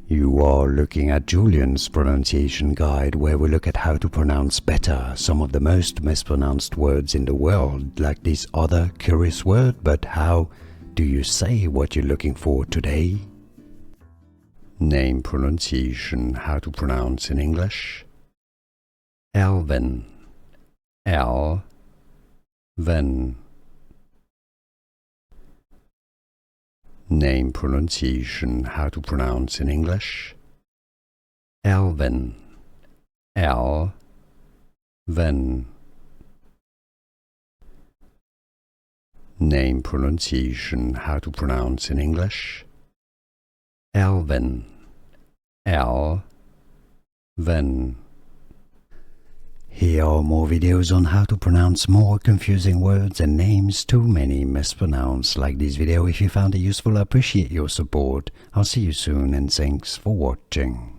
You are looking at Julian's pronunciation guide, where we look at how to pronounce better some of the most mispronounced words in the world, like this other curious word. But how do you say what you're looking for today? Name pronunciation, how to pronounce in English. Elvin, Elvin. Name pronunciation, how to pronounce in English. Elvin, Elvin. Name pronunciation, how to pronounce in English. Elvin, Elvin. Here are more videos on how to pronounce more confusing words and names too many mispronounced. Like this video if you found it useful. I appreciate your support. I'll see you soon and thanks for watching.